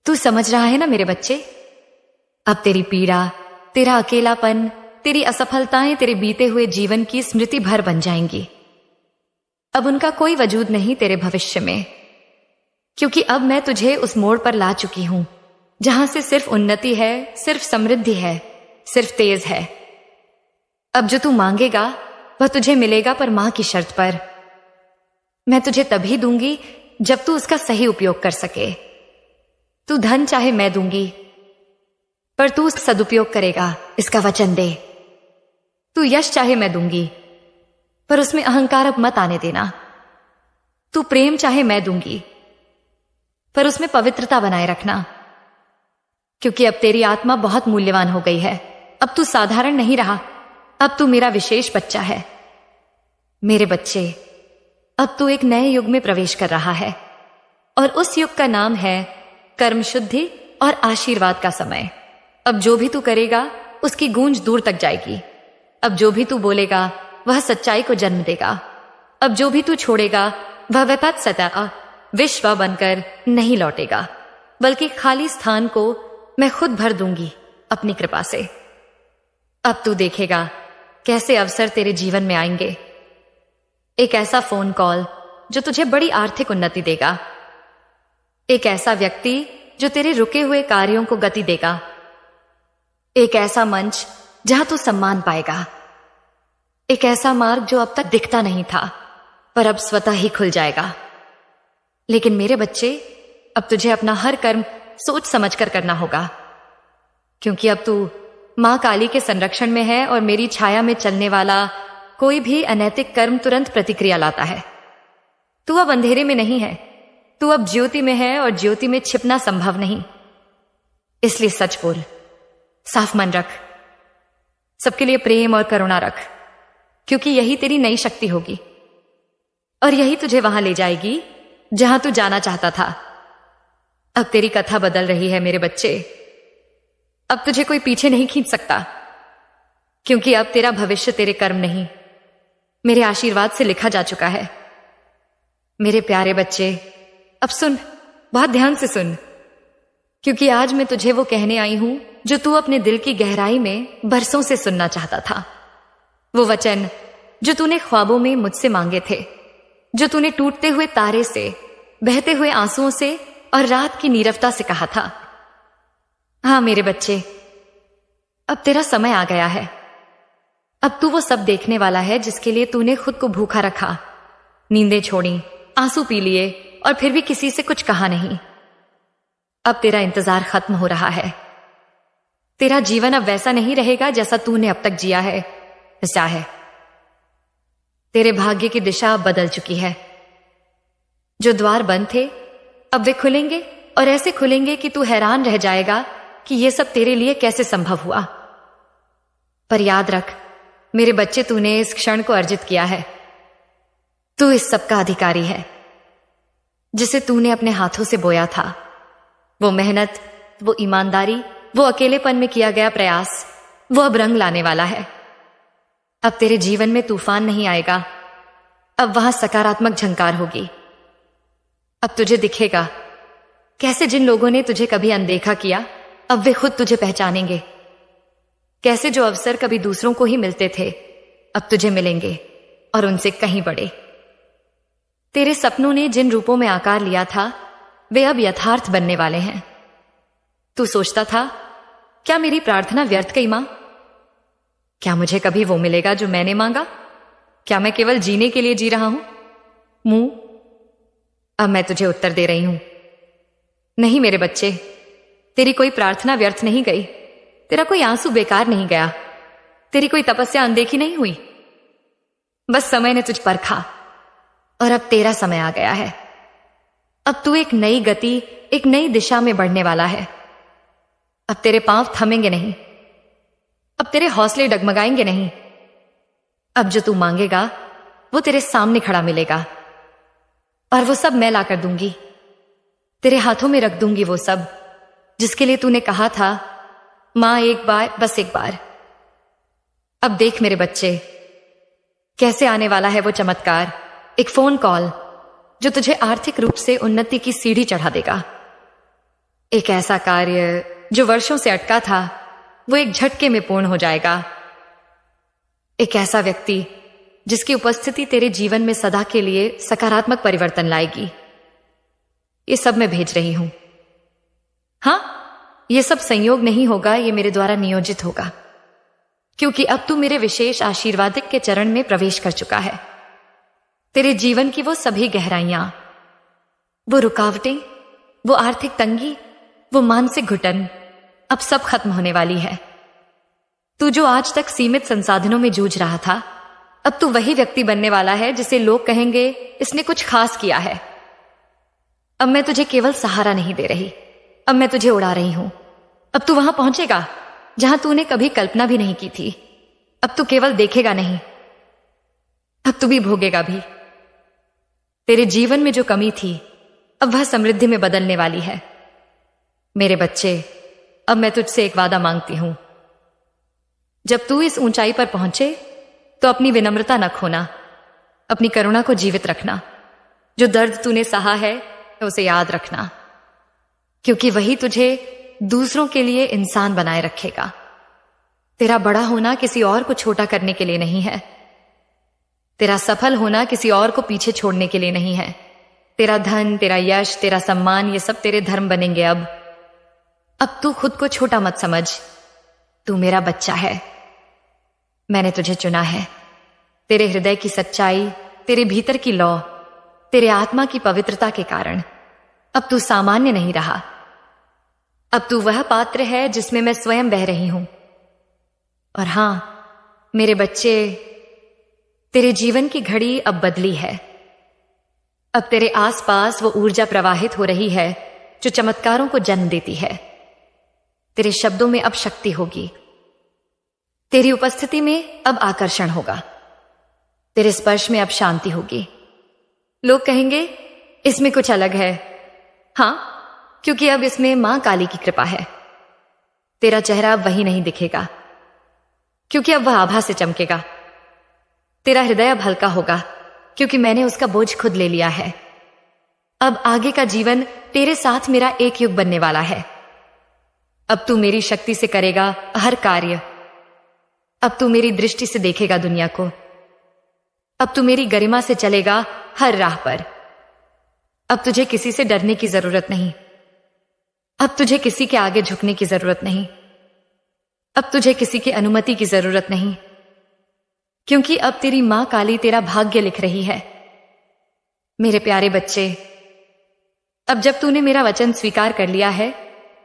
तू समझ रहा है ना मेरे बच्चे? अब तेरी पीड़ा, तेरा अकेलापन, तेरी असफलताएं तेरे बीते हुए जीवन की स्मृति भर बन जाएंगी। अब उनका कोई वजूद नहीं तेरे भविष्य में, क्योंकि अब मैं तुझे उस मोड़ पर ला चुकी हूं जहां से सिर्फ उन्नति है, सिर्फ समृद्धि है, सिर्फ तेज है। अब जो तू मांगेगा वह तुझे मिलेगा, पर मां की शर्त पर। मैं तुझे तभी दूंगी जब तू उसका सही उपयोग कर सके। तू धन चाहे मैं दूंगी, पर तू उसका सदुपयोग करेगा, इसका वचन दे। तू यश चाहे मैं दूंगी, पर उसमें अहंकार अब मत आने देना। तू प्रेम चाहे मैं दूंगी, पर उसमें पवित्रता बनाए रखना, क्योंकि अब तेरी आत्मा बहुत मूल्यवान हो गई है। अब तू साधारण नहीं रहा, अब तू मेरा विशेष बच्चा है। मेरे बच्चे, अब तू एक नए युग में प्रवेश कर रहा है, और उस युग का नाम है कर्म शुद्धि और आशीर्वाद का समय। अब जो भी तू करेगा उसकी गूंज दूर तक जाएगी। अब जो भी तू बोलेगा वह सच्चाई को जन्म देगा। अब जो भी तू छोड़ेगा वह विपद सता विश्व बनकर नहीं लौटेगा, बल्कि खाली स्थान को मैं खुद भर दूंगी अपनी कृपा से। अब तू देखेगा कैसे अवसर तेरे जीवन में आएंगे। एक ऐसा फोन कॉल जो तुझे बड़ी आर्थिक उन्नति देगा। एक ऐसा व्यक्ति जो तेरे रुके हुए कार्यों को गति देगा। एक ऐसा मंच जहां तू सम्मान पाएगा। एक ऐसा मार्ग जो अब तक दिखता नहीं था, पर अब स्वतः ही खुल जाएगा। लेकिन मेरे बच्चे, अब तुझे अपना हर कर्म सोच समझकर करना होगा, क्योंकि अब तू मां काली के संरक्षण में है, और मेरी छाया में चलने वाला कोई भी अनैतिक कर्म तुरंत प्रतिक्रिया लाता है। तू अब अंधेरे में नहीं है, तू अब ज्योति में है, और ज्योति में छिपना संभव नहीं। इसलिए सच बोल, साफ मन रख, सबके लिए प्रेम और करुणा रख, क्योंकि यही तेरी नई शक्ति होगी, और यही तुझे वहां ले जाएगी जहां तू जाना चाहता था। अब तेरी कथा बदल रही है मेरे बच्चे। अब तुझे कोई पीछे नहीं खींच सकता, क्योंकि अब तेरा भविष्य तेरे कर्म नहीं, मेरे आशीर्वाद से लिखा जा चुका है। मेरे प्यारे बच्चे, अब सुन, बहुत ध्यान से सुन, क्योंकि आज मैं तुझे वो कहने आई हूं जो तू अपने दिल की गहराई में बरसों से सुनना चाहता था। वो वचन जो तूने ख्वाबों में मुझसे मांगे थे, जो तूने टूटते हुए तारे से, बहते हुए आंसुओं से और रात की नीरवता से कहा था। हाँ मेरे बच्चे, अब तेरा समय आ गया है। अब तू वो सब देखने वाला है जिसके लिए तूने खुद को भूखा रखा, नींदें छोड़ी, आंसू पी लिए, और फिर भी किसी से कुछ कहा नहीं। अब तेरा इंतजार खत्म हो रहा है। तेरा जीवन अब वैसा नहीं रहेगा जैसा तूने अब तक जिया है। ऐसा है, तेरे भाग्य की दिशा अब बदल चुकी है। जो द्वार बंद थे अब वे खुलेंगे, और ऐसे खुलेंगे कि तू हैरान रह जाएगा कि यह सब तेरे लिए कैसे संभव हुआ। पर याद रख मेरे बच्चे, तूने इस क्षण को अर्जित किया है। तू इस सब का अधिकारी है। जिसे तूने अपने हाथों से बोया था, वो मेहनत, वो ईमानदारी, वो अकेलेपन में किया गया प्रयास, वो अब रंग लाने वाला है। अब तेरे जीवन में तूफान नहीं आएगा, अब वहां सकारात्मक झंकार होगी। अब तुझे दिखेगा कैसे जिन लोगों ने तुझे कभी अनदेखा किया, अब वे खुद तुझे पहचानेंगे। कैसे जो अवसर कभी दूसरों को ही मिलते थे, अब तुझे मिलेंगे, और उनसे कहीं बड़े। तेरे सपनों ने जिन रूपों में आकार लिया था, वे अब यथार्थ बनने वाले हैं। तू सोचता था, क्या मेरी प्रार्थना व्यर्थ गई मां? क्या मुझे कभी वो मिलेगा जो मैंने मांगा? क्या मैं केवल जीने के लिए जी रहा हूं? मुंह, अब मैं तुझे उत्तर दे रही हूं, नहीं मेरे बच्चे, तेरी कोई प्रार्थना व्यर्थ नहीं गई, तेरा कोई आंसू बेकार नहीं गया, तेरी कोई तपस्या अनदेखी नहीं हुई। बस समय ने तुझ परखा, और अब तेरा समय आ गया है। अब तू एक नई गति, एक नई दिशा में बढ़ने वाला है। अब तेरे पांव थमेंगे नहीं, अब तेरे हौसले डगमगाएंगे नहीं। अब जो तू मांगेगा वो तेरे सामने खड़ा मिलेगा, और वो सब मैं ला कर दूंगी। तेरे हाथों में रख दूंगी वो सब जिसके लिए तूने कहा था, मां एक बार, बस एक बार। अब देख मेरे बच्चे, कैसे आने वाला है वो चमत्कार, एक फोन कॉल जो तुझे आर्थिक रूप से उन्नति की सीढ़ी चढ़ा देगा। एक ऐसा कार्य जो वर्षों से अटका था, वो एक झटके में पूर्ण हो जाएगा। एक ऐसा व्यक्ति जिसकी उपस्थिति तेरे जीवन में सदा के लिए सकारात्मक परिवर्तन लाएगी। ये सब मैं भेज रही हूं। हां, ये सब संयोग नहीं होगा, ये मेरे द्वारा नियोजित होगा, क्योंकि अब तू मेरे विशेष आशीर्वादिक के चरण में प्रवेश कर चुका है। तेरे जीवन की वो सभी गहराइयां, वो रुकावटें, वो आर्थिक तंगी, वो मानसिक घुटन अब सब खत्म होने वाली है। तू जो आज तक सीमित संसाधनों में जूझ रहा था, अब तू वही व्यक्ति बनने वाला है जिसे लोग कहेंगे इसने कुछ खास किया है। अब मैं तुझे केवल सहारा नहीं दे रही, अब मैं तुझे उड़ा रही हूं। अब तू वहां पहुंचेगा जहां तूने कभी कल्पना भी नहीं की थी। अब तू केवल देखेगा नहीं, अब तू भी भोगेगा भी। तेरे जीवन में जो कमी थी, अब वह समृद्धि में बदलने वाली है। मेरे बच्चे, अब मैं तुझसे एक वादा मांगती हूं। जब तू इस ऊंचाई पर पहुंचे तो अपनी विनम्रता न खोना, अपनी करुणा को जीवित रखना। जो दर्द तूने सहा है उसे याद रखना, क्योंकि वही तुझे दूसरों के लिए इंसान बनाए रखेगा। तेरा बड़ा होना किसी और को छोटा करने के लिए नहीं है। तेरा सफल होना किसी और को पीछे छोड़ने के लिए नहीं है। तेरा धन, तेरा यश, तेरा सम्मान, ये सब तेरे धर्म बनेंगे। अब तू खुद को छोटा मत समझ। तू मेरा बच्चा है, मैंने तुझे चुना है। तेरे हृदय की सच्चाई, तेरे भीतर की लौ, तेरे आत्मा की पवित्रता के कारण अब तू सामान्य नहीं रहा। अब तू वह पात्र है जिसमें मैं स्वयं बह रही हूं। और हां मेरे बच्चे, तेरे जीवन की घड़ी अब बदली है। अब तेरे आसपास वो ऊर्जा प्रवाहित हो रही है जो चमत्कारों को जन्म देती है। तेरे शब्दों में अब शक्ति होगी, तेरी उपस्थिति में अब आकर्षण होगा, तेरे स्पर्श में अब शांति होगी। लोग कहेंगे इसमें कुछ अलग है। हां, क्योंकि अब इसमें मां काली की कृपा है। तेरा चेहरा अब वही नहीं दिखेगा, क्योंकि अब वह आभा से चमकेगा। तेरा हृदय अब हल्का होगा, क्योंकि मैंने उसका बोझ खुद ले लिया है। अब आगे का जीवन तेरे साथ मेरा एक युग बनने वाला है। अब तू मेरी शक्ति से करेगा हर कार्य। अब तू मेरी दृष्टि से देखेगा दुनिया को। अब तू मेरी गरिमा से चलेगा हर राह पर। अब तुझे किसी से डरने की जरूरत नहीं। अब तुझे किसी के आगे झुकने की जरूरत नहीं। अब तुझे किसी की अनुमति की जरूरत नहीं, क्योंकि अब तेरी मां काली तेरा भाग्य लिख रही है। मेरे प्यारे बच्चे, अब जब तूने मेरा वचन स्वीकार कर लिया है,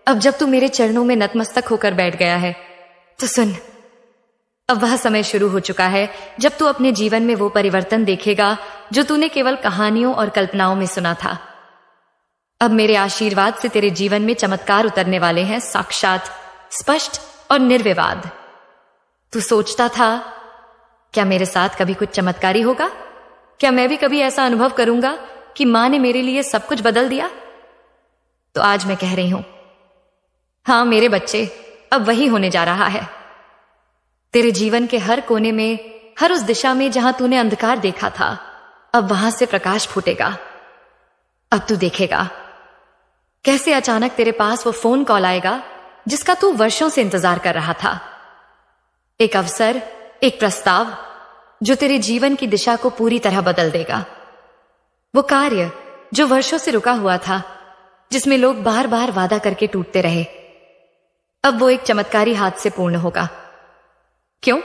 अब जब तू मेरे चरणों में नतमस्तक होकर बैठ गया है तो सुन, अब वह समय शुरू हो चुका है जब तू अपने जीवन में वो परिवर्तन देखेगा जो तूने केवल कहानियों और कल्पनाओं में सुना था। अब मेरे आशीर्वाद से तेरे जीवन में चमत्कार उतरने वाले हैं, साक्षात, स्पष्ट और निर्विवाद। तू सोचता था क्या मेरे साथ कभी कुछ चमत्कारी होगा? क्या मैं भी कभी ऐसा अनुभव करूंगा कि मां ने मेरे लिए सब कुछ बदल दिया? तो आज मैं कह रही हूं, हां मेरे बच्चे, अब वही होने जा रहा है। तेरे जीवन के हर कोने में, हर उस दिशा में जहां तूने अंधकार देखा था, अब वहां से प्रकाश फूटेगा। अब तू देखेगा कैसे अचानक तेरे पास वो फोन कॉल आएगा जिसका तू वर्षों से इंतजार कर रहा था। एक अवसर, एक प्रस्ताव जो तेरे जीवन की दिशा को पूरी तरह बदल देगा। वो कार्य जो वर्षों से रुका हुआ था, जिसमें लोग बार बार वादा करके टूटते रहे, अब वो एक चमत्कारी हाथ से पूर्ण होगा। क्यों?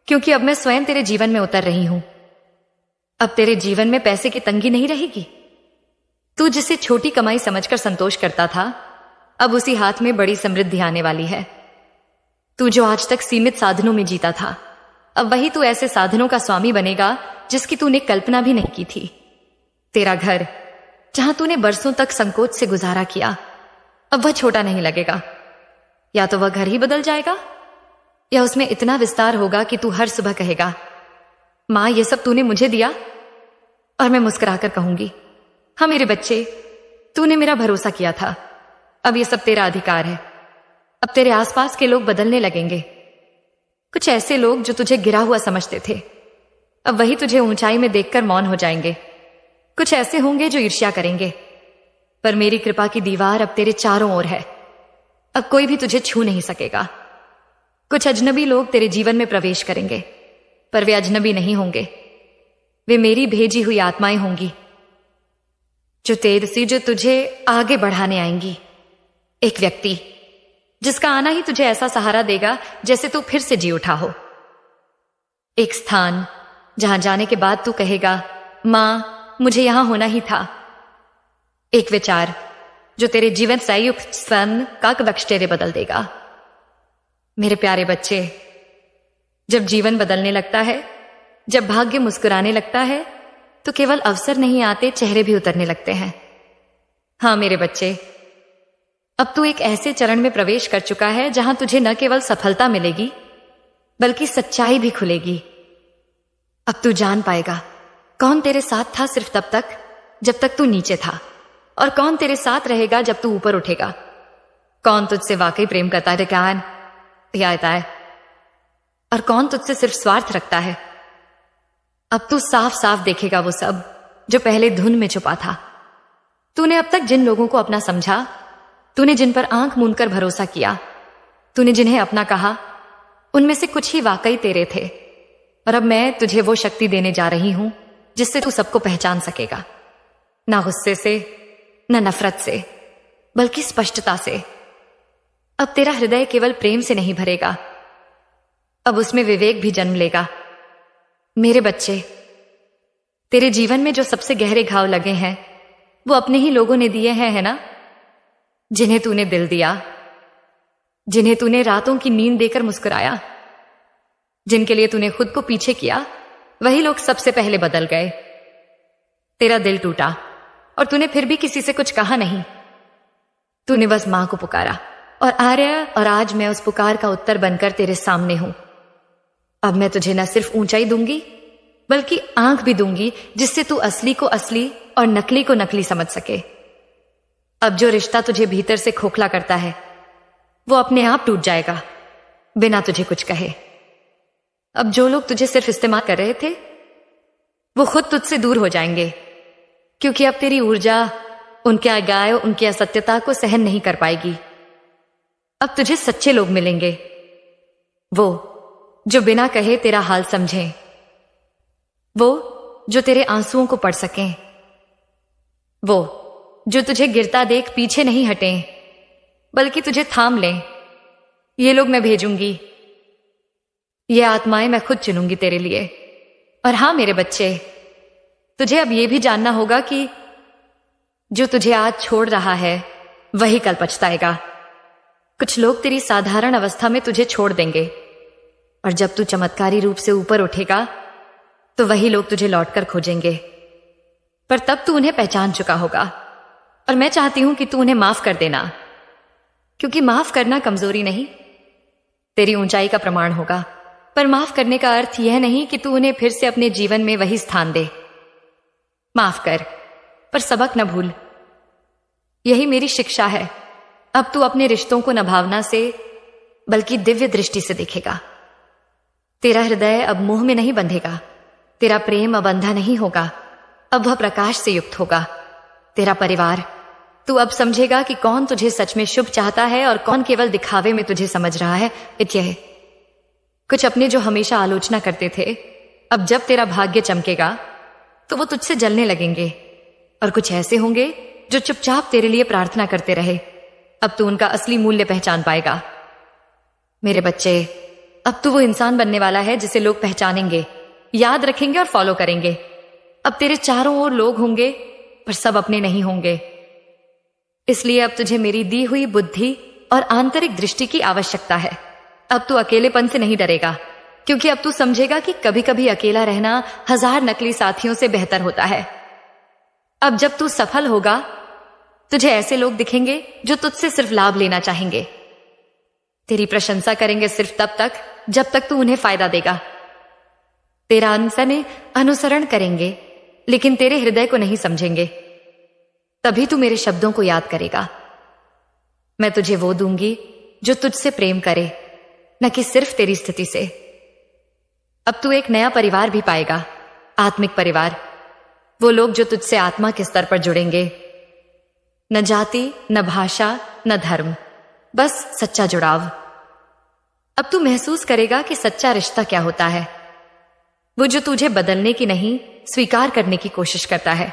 क्योंकि अब मैं स्वयं तेरे जीवन में उतर रही हूं। अब तेरे जीवन में पैसे की तंगी नहीं रहेगी। तू जिसे छोटी कमाई समझकर संतोष करता था, अब उसी हाथ में बड़ी समृद्धि आने वाली है। तू जो आज तक सीमित साधनों में जीता था, अब वही तू ऐसे साधनों का स्वामी बनेगा जिसकी तूने कल्पना भी नहीं की थी। तेरा घर, जहां तूने बरसों तक संकोच से गुजारा किया, अब वह छोटा नहीं लगेगा। या तो वह घर ही बदल जाएगा, या उसमें इतना विस्तार होगा कि तू हर सुबह कहेगा, मां ये सब तूने मुझे दिया। और मैं मुस्कुराकर कहूंगी, हाँ मेरे बच्चे, तूने मेरा भरोसा किया था, अब ये सब तेरा अधिकार है। अब तेरे आसपास के लोग बदलने लगेंगे। कुछ ऐसे लोग जो तुझे गिरा हुआ समझते थे, अब वही तुझे ऊंचाई में देखकर मौन हो जाएंगे। कुछ ऐसे होंगे जो ईर्ष्या करेंगे, पर मेरी कृपा की दीवार अब तेरे चारों ओर है। अब कोई भी तुझे छू नहीं सकेगा। कुछ अजनबी लोग तेरे जीवन में प्रवेश करेंगे, पर वे अजनबी नहीं होंगे। वे मेरी भेजी हुई आत्माएं होंगी जो तुझे आगे बढ़ाने आएंगी। एक व्यक्ति जिसका आना ही तुझे ऐसा सहारा देगा जैसे तू फिर से जी उठा हो। एक स्थान जहां जाने के बाद तू कहेगा, मां मुझे यहां होना ही था। एक विचार जो तेरे जीवन संयुक्त स्वयं का कवचटेरे बदल देगा। मेरे प्यारे बच्चे, जब जीवन बदलने लगता है, जब भाग्य मुस्कुराने लगता है, तो केवल अवसर नहीं आते, चेहरे भी उतरने लगते हैं। हां मेरे बच्चे, अब तू एक ऐसे चरण में प्रवेश कर चुका है जहां तुझे न केवल सफलता मिलेगी, बल्कि सच्चाई भी खुलेगी। अब तू जान पाएगा कौन तेरे साथ था सिर्फ तब तक जब तक तू नीचे था, और कौन तेरे साथ रहेगा जब तू ऊपर उठेगा। कौन तुझसे वाकई प्रेम करता है और कौन तुझसे सिर्फ स्वार्थ रखता है। अब तू साफ साफ देखेगा वो सब जो पहले धुन में छुपा था। तूने अब तक जिन लोगों को अपना समझा, तूने जिन पर आंख मूंदकर भरोसा किया, तूने जिन्हें अपना कहा, उनमें से कुछ ही वाकई तेरे थे। और अब मैं तुझे वो शक्ति देने जा रही हूं जिससे तू सबको पहचान सकेगा, ना गुस्से से, ना नफरत से, बल्कि स्पष्टता से। अब तेरा हृदय केवल प्रेम से नहीं भरेगा, अब उसमें विवेक भी जन्म लेगा। मेरे बच्चे, तेरे जीवन में जो सबसे गहरे घाव लगे हैं वो अपने ही लोगों ने दिए हैं, है ना? जिन्हें तूने दिल दिया, जिन्हें तूने रातों की नींद देकर मुस्कुराया, जिनके लिए तूने खुद को पीछे किया, वही लोग सबसे पहले बदल गए। तेरा दिल टूटा और तूने फिर भी किसी से कुछ कहा नहीं। तूने बस मां को पुकारा और आज मैं उस पुकार का उत्तर बनकर तेरे सामने हूं। अब मैं तुझे न सिर्फ ऊंचाई दूंगी, बल्कि आंख भी दूंगी जिससे तू असली को असली और नकली को नकली समझ सके। अब जो रिश्ता तुझे भीतर से खोखला करता है, वो अपने आप टूट जाएगा बिना तुझे कुछ कहे। अब जो लोग तुझे सिर्फ इस्तेमाल कर रहे थे, वो खुद तुझसे दूर हो जाएंगे, क्योंकि अब तेरी ऊर्जा उनके आगाय, उनकी असत्यता को सहन नहीं कर पाएगी। अब तुझे सच्चे लोग मिलेंगे, वो जो बिना कहे तेरा हाल समझें, वो जो तेरे आंसुओं को पढ़ सकें, वो जो तुझे गिरता देख पीछे नहीं हटें, बल्कि तुझे थाम लें। ये लोग मैं भेजूंगी, ये आत्माएं मैं खुद चुनूंगी तेरे लिए। और हां मेरे बच्चे, तुझे अब यह भी जानना होगा कि जो तुझे आज छोड़ रहा है, वही कल पछताएगा। कुछ लोग तेरी साधारण अवस्था में तुझे छोड़ देंगे, और जब तू चमत्कारी रूप से ऊपर उठेगा तो वही लोग तुझे लौटकर खोजेंगे, पर तब तू उन्हें पहचान चुका होगा। और मैं चाहती हूं कि तू उन्हें माफ कर देना, क्योंकि माफ करना कमजोरी नहीं, तेरी ऊंचाई का प्रमाण होगा। पर माफ करने का अर्थ यह नहीं कि तू उन्हें फिर से अपने जीवन में वही स्थान दे। माफ कर, पर सबक न भूल। यही मेरी शिक्षा है। अब तू अपने रिश्तों को न भावना से बल्कि दिव्य दृष्टि से देखेगा। तेरा हृदय अब मोह में नहीं बंधेगा, तेरा प्रेम अब अंधा नहीं होगा, अब वह प्रकाश से युक्त होगा। तेरा परिवार, तू अब समझेगा कि कौन तुझे सच में शुभ चाहता है और कौन केवल दिखावे में तुझे समझ रहा है। इत्य कुछ अपने जो हमेशा आलोचना करते थे, अब जब तेरा भाग्य चमकेगा तो वो तुझसे जलने लगेंगे, और कुछ ऐसे होंगे जो चुपचाप तेरे लिए प्रार्थना करते रहे। अब तू उनका असली मूल्य पहचान पाएगा। मेरे बच्चे, अब तू वो इंसान बनने वाला है जिसे लोग पहचानेंगे, याद रखेंगे और फॉलो करेंगे। अब तेरे चारों ओर लोग होंगे, पर सब अपने नहीं होंगे। इसलिए अब तुझे मेरी दी हुई बुद्धि और आंतरिक दृष्टि की आवश्यकता है। अब तू अकेलेपन से नहीं डरेगा, क्योंकि अब तू समझेगा कि कभी कभी अकेला रहना 1000 नकली साथियों से बेहतर होता है। अब जब तू सफल होगा, तुझे ऐसे लोग दिखेंगे जो तुझसे सिर्फ लाभ लेना चाहेंगे। तेरी प्रशंसा करेंगे सिर्फ तब तक जब तक तू उन्हें फायदा देगा। तेरा अनुसरण करेंगे, लेकिन तेरे हृदय को नहीं समझेंगे। तभी तू मेरे शब्दों को याद करेगा। मैं तुझे वो दूंगी जो तुझसे प्रेम करे, न कि सिर्फ तेरी स्थिति से। अब तू एक नया परिवार भी पाएगा, आत्मिक परिवार। वो लोग जो तुझसे आत्मा के स्तर पर जुड़ेंगे, न जाति, न भाषा, न धर्म, बस सच्चा जुड़ाव। अब तू महसूस करेगा कि सच्चा रिश्ता क्या होता है, वो जो तुझे बदलने की नहीं, स्वीकार करने की कोशिश करता है।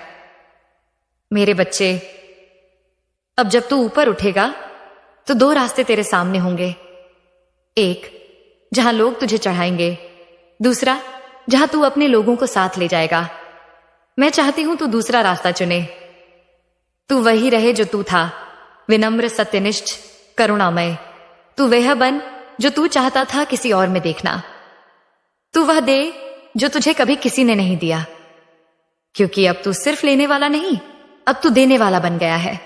मेरे बच्चे, अब जब तू ऊपर उठेगा तो 2 रास्ते तेरे सामने होंगे। एक, जहां लोग तुझे चढ़ाएंगे, दूसरा, जहां तू अपने लोगों को साथ ले जाएगा। मैं चाहती हूं तू दूसरा रास्ता चुने। तू वही रहे जो तू था, विनम्र, सत्यनिष्ठ, करुणामय। तू वह बन जो तू चाहता था किसी और में देखना। तू वह दे जो तुझे कभी किसी ने नहीं दिया, क्योंकि अब तू सिर्फ लेने वाला नहीं, अब तू देने वाला बन गया है।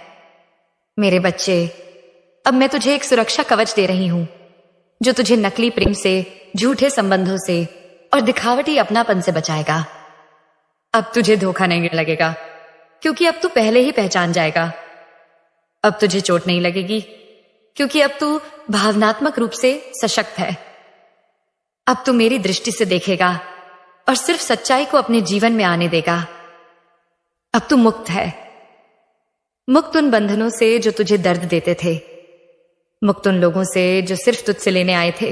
मेरे बच्चे, अब मैं तुझे एक सुरक्षा कवच दे रही हूं, जो तुझे नकली प्रेम से, झूठे संबंधों से और दिखावटी अपनापन से बचाएगा। अब तुझे धोखा नहीं लगेगा, क्योंकि अब तू पहले ही पहचान जाएगा। अब तुझे चोट नहीं लगेगी, क्योंकि अब तू भावनात्मक रूप से सशक्त है। अब तू मेरी दृष्टि से देखेगा और सिर्फ सच्चाई को अपने जीवन में आने देगा। अब तू मुक्त है, मुक्त उन बंधनों से जो तुझे दर्द देते थे, मुक्त उन लोगों से जो सिर्फ तुझसे लेने आए थे,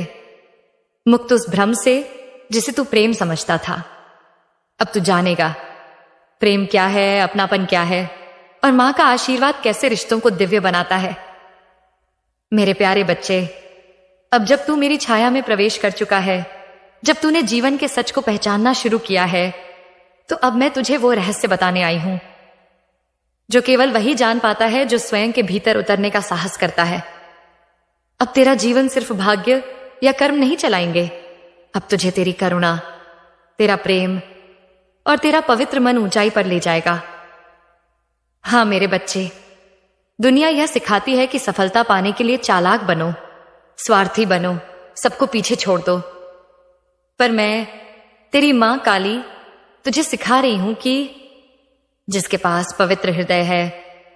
मुक्त उस भ्रम से जिसे तू प्रेम समझता था। अब तू जानेगा प्रेम क्या है, अपनापन क्या है, और मां का आशीर्वाद कैसे रिश्तों को दिव्य बनाता है। मेरे प्यारे बच्चे, अब जब तू मेरी छाया में प्रवेश कर चुका है, जब तूने जीवन के सच को पहचानना शुरू किया है, तो अब मैं तुझे वो रहस्य बताने आई हूं जो केवल वही जान पाता है जो स्वयं के भीतर उतरने का साहस करता है। अब तेरा जीवन सिर्फ भाग्य या कर्म नहीं चलाएंगे, अब तुझे तेरी करुणा, तेरा प्रेम और तेरा पवित्र मन ऊंचाई पर ले जाएगा। हां मेरे बच्चे, दुनिया यह सिखाती है कि सफलता पाने के लिए चालाक बनो, स्वार्थी बनो, सबको पीछे छोड़ दो। पर मैं, तेरी मां काली, तुझे सिखा रही हूं कि जिसके पास पवित्र हृदय है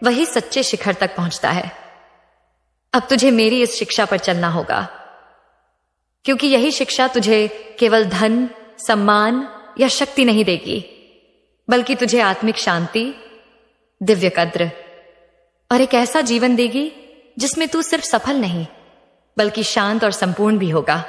वही सच्चे शिखर तक पहुंचता है। अब तुझे मेरी इस शिक्षा पर चलना होगा, क्योंकि यही शिक्षा तुझे केवल धन, सम्मान या शक्ति नहीं देगी, बल्कि तुझे आत्मिक शांति, दिव्य कद्र और एक ऐसा जीवन देगी जिसमें तू सिर्फ सफल नहीं बल्कि शांत और संपूर्ण भी होगा।